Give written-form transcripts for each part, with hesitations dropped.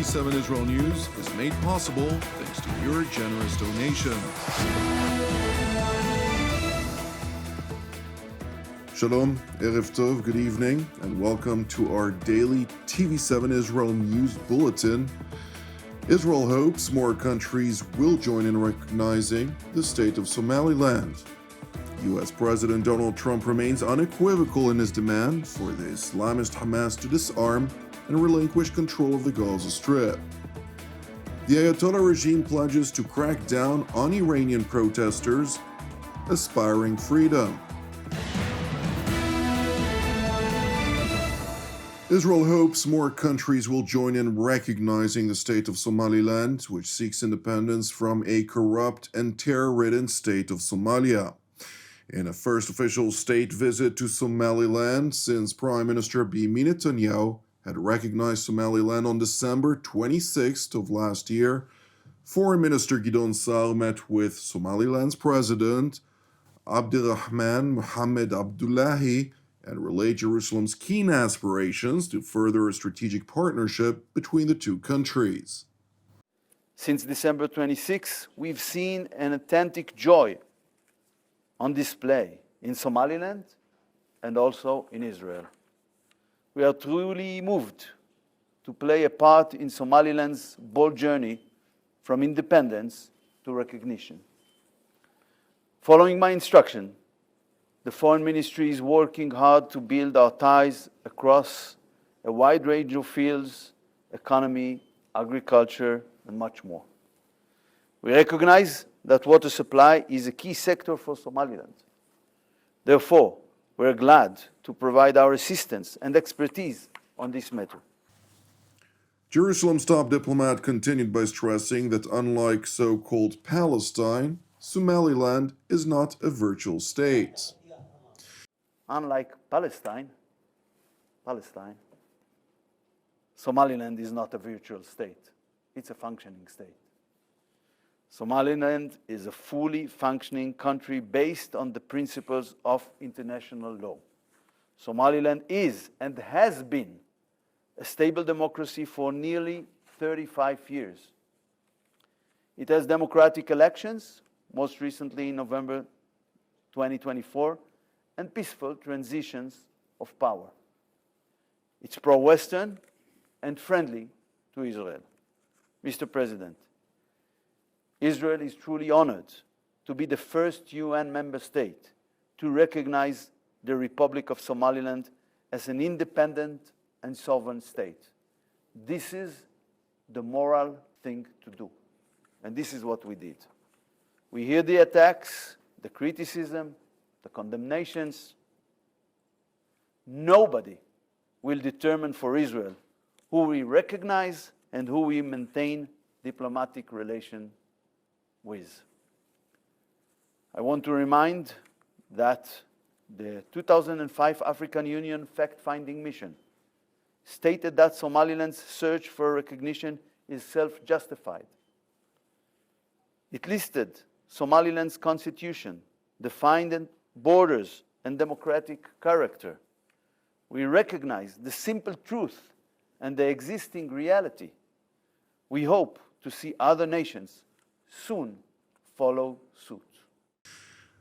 TV7 Israel News is made possible thanks to your generous donations. Shalom, Erev Tov, good evening, and welcome to our daily TV7 Israel News Bulletin. Israel hopes more countries will join in recognizing the state of Somaliland. U.S. President Donald Trump remains unequivocal in his demand for the Islamist Hamas to disarm and relinquish control of the Gaza Strip. The Ayatollah Regime pledges to crack down on Iranian protesters aspiring freedom. Israel hopes more countries will join in recognizing the state of Somaliland, which seeks independence from a corrupt and terror-ridden state of Somalia. In a first official state visit to Somaliland since Prime Minister Benjamin Netanyahu had recognized Somaliland on December 26th of last year, Foreign Minister Jan7 met with Somaliland's President Abdirahman Mohamed Abdullahi and relayed Jerusalem's keen aspirations to further a strategic partnership between the two countries. Since December 26, we've seen an authentic joy on display in Somaliland and also in Israel. We are truly moved to play a part in Somaliland's bold journey from independence to recognition. Following my instruction, the Foreign Ministry is working hard to build our ties across a wide range of fields, economy, agriculture, and much more. We recognize that water supply is a key sector for Somaliland. Therefore, we're glad to provide our assistance and expertise on this matter. Jerusalem's top diplomat continued by stressing that unlike so-called Palestine, Somaliland is not a virtual state. Unlike Palestine, Somaliland is not a virtual state. It's a functioning state. Somaliland is a fully functioning country based on the principles of international law. Somaliland is and has been a stable democracy for nearly 35 years. It has democratic elections, most recently in November 2024, and peaceful transitions of power. It's pro-Western and friendly to Israel. Mr. President, Israel is truly honored to be the first UN member state to recognize the Republic of Somaliland as an independent and sovereign state. This is the moral thing to do, and this is what we did. We hear the attacks, the criticism, the condemnations. Nobody will determine for Israel who we recognize and who we maintain diplomatic relations with. I want to remind that the 2005 African Union fact-finding mission stated that Somaliland's search for recognition is self-justified. It listed Somaliland's constitution, defined borders and democratic character. We recognize the simple truth and the existing reality. We hope to see other nations soon follow suit.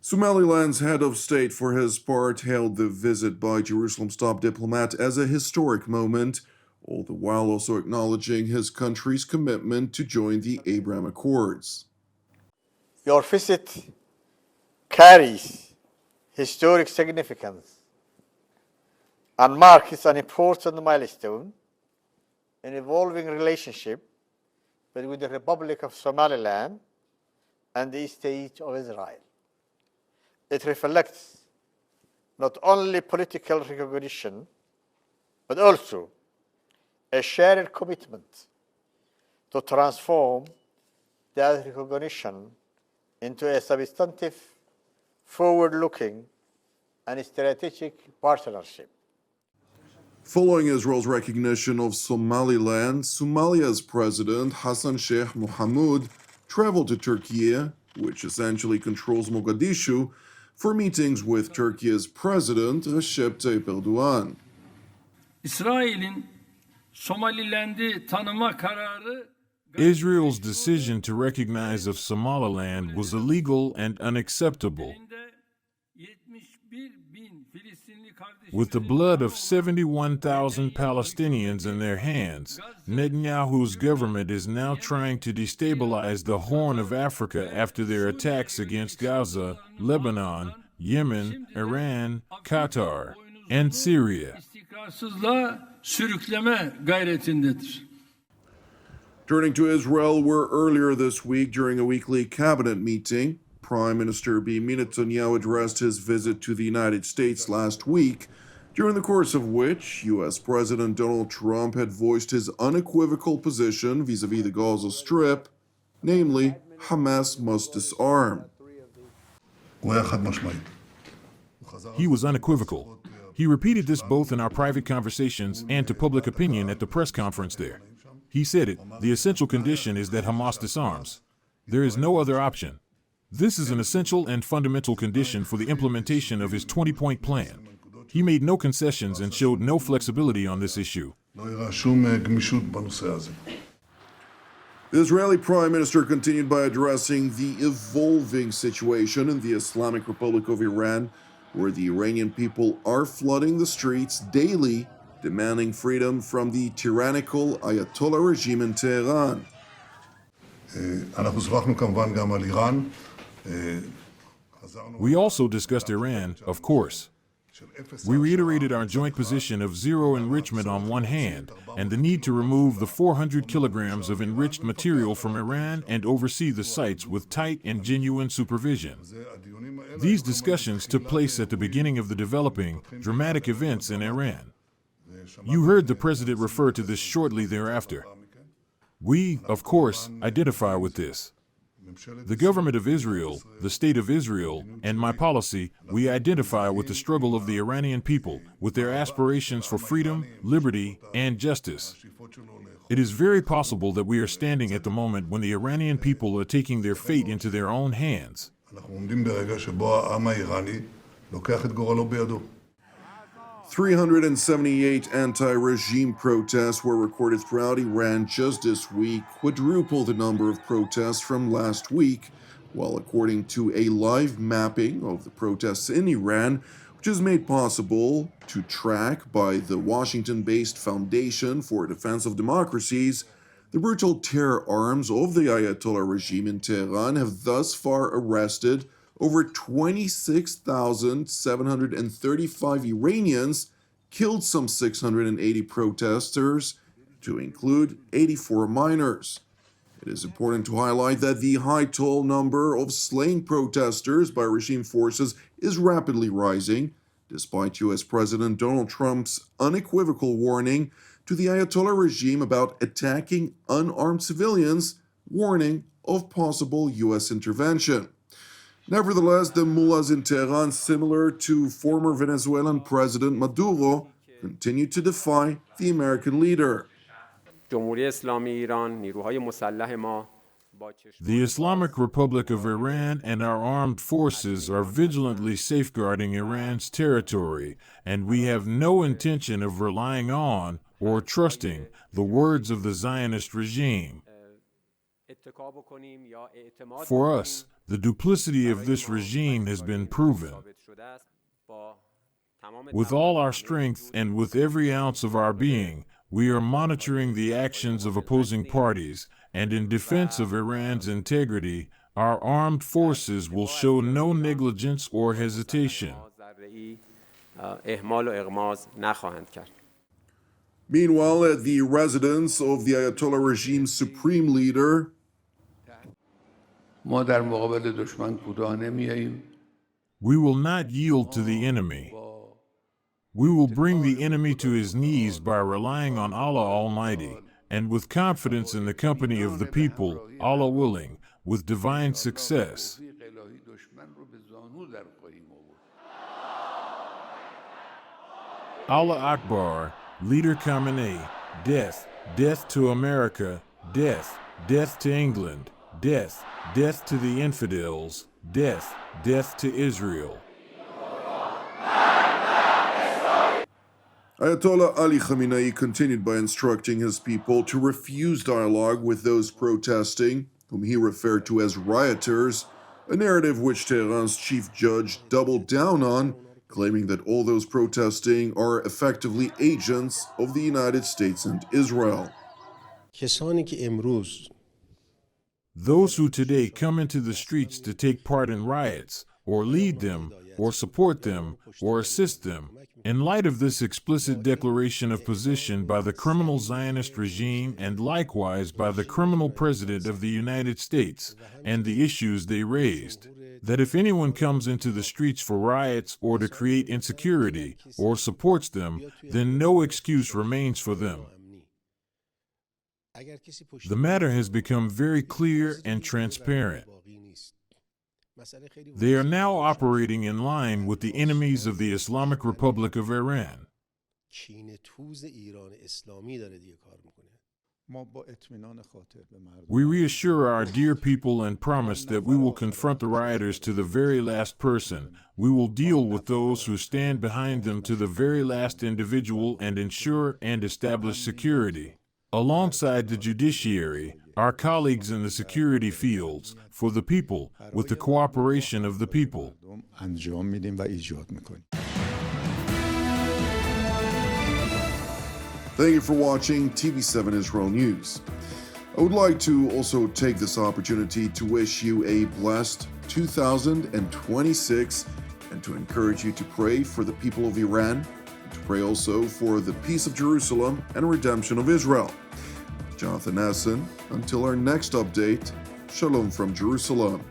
Somaliland's head of state, for his part, hailed the visit by Jerusalem's top diplomat as a historic moment, all the while also acknowledging his country's commitment to join the Abraham Accords. Your visit carries historic significance and marks an important milestone in evolving relationship between the Republic of Somaliland and the State of Israel. It reflects not only political recognition, but also a shared commitment to transform that recognition into a substantive, forward-looking, and strategic partnership. Following Israel's recognition of Somaliland, Somalia's president Hassan Sheikh Mohamud traveled to Turkey, which essentially controls Mogadishu, for meetings with Turkey's President Recep Tayyip Erdogan. İsrail'in Somaliland'i tanıma kararı Israel's decision to recognize of Somaliland was illegal and unacceptable. elinde 71 bin Filistinli With the blood of 71,000 Palestinians in their hands, Netanyahu's government is now trying to destabilize the Horn of Africa after their attacks against Gaza, Lebanon, Yemen, Iran, Qatar, and Syria. istikrarsızlığa sürükleme gayretindedir. Turning to Israel, where earlier this week, during a weekly cabinet meeting, Prime Minister Benjamin Netanyahu addressed his visit to the United States last week, during the course of which U.S. President Donald Trump had voiced his unequivocal position vis-à-vis the Gaza Strip, namely, Hamas must disarm. He was unequivocal. He repeated this both in our private conversations and to public opinion at the press conference there. He said it, the essential condition is that Hamas disarms. There is no other option. This is an essential and fundamental condition for the implementation of his 20-point plan. He made no concessions and showed no flexibility on this issue. The Israeli Prime Minister continued by addressing the evolving situation in the Islamic Republic of Iran, where the Iranian people are flooding the streets daily, demanding freedom from the tyrannical Ayatollah regime in Tehran. We also discussed Iran, of course. We reiterated our joint position of zero enrichment on one hand, and the need to remove the 400 kilograms of enriched material from Iran and oversee the sites with tight and genuine supervision. These discussions took place at the beginning of the developing, dramatic events in Iran. You heard the president refer to this shortly thereafter. We, of course, identify with this. The government of Israel, the state of Israel, and my policy, we identify with the struggle of the Iranian people, with their aspirations for freedom, liberty, and justice. It is very possible that we are standing at the moment when the Iranian people are taking their fate into their own hands. 378 anti-regime protests were recorded throughout Iran just this week, quadruple the number of protests from last week, while according to a live mapping of the protests in Iran, which is made possible to track by the Washington-based Foundation for Defense of Democracies, the brutal terror arms of the Ayatollah regime in Tehran have thus far arrested over 26,735 Iranians, killed some 680 protesters, to include 84 minors. It is important to highlight that the high toll number of slain protesters by regime forces is rapidly rising, despite U.S. President Donald Trump's unequivocal warning to the Ayatollah regime about attacking unarmed civilians, warning of possible U.S. intervention. Nevertheless, the mullahs in Tehran, similar to former Venezuelan President Maduro, continue to defy the American leader. The Islamic Republic of Iran and our armed forces are vigilantly safeguarding Iran's territory, and we have no intention of relying on or trusting the words of the Zionist regime. For us, the duplicity of this regime has been proven. With all our strength and with every ounce of our being, we are monitoring the actions of opposing parties, and in defense of Iran's integrity, our armed forces will show no negligence or hesitation. Meanwhile, at the residence of the Ayatollah regime's supreme leader, ما در مقابل دشمن کوتاه نمیاییم. We will not yield to the enemy. We will bring the enemy to his knees by relying on Allah Almighty, and with confidence in the company of the people, Allah willing, with divine success. Allah Akbar, Leader Khamenei, death, death to America, death, death to England, death, death to the infidels, death, death to Israel. Ayatollah Ali Khamenei continued by instructing his people to refuse dialogue with those protesting, whom he referred to as rioters, a narrative which Tehran's chief judge doubled down on, claiming that all those protesting are effectively agents of the United States and Israel. Those who today come into the streets to take part in riots, or lead them, or support them, or assist them, in light of this explicit declaration of position by the criminal Zionist regime and likewise by the criminal President of the United States, and the issues they raised, that if anyone comes into the streets for riots or to create insecurity, or supports them, then no excuse remains for them. The matter has become very clear and transparent. They are now operating in line with the enemies of the Islamic Republic of Iran. We reassure our dear people and promise that we will confront the rioters to the very last person. We will deal with those who stand behind them to the very last individual and ensure and establish security, alongside the judiciary, our colleagues in the security fields, for the people, with the cooperation of the people. Thank you for watching TV7 Israel News. I would like to also take this opportunity to wish you a blessed 2026 and to encourage you to pray for the people of Iran, and to pray also for the peace of Jerusalem and redemption of Israel. Jan7, until our next update, Shalom from Jerusalem.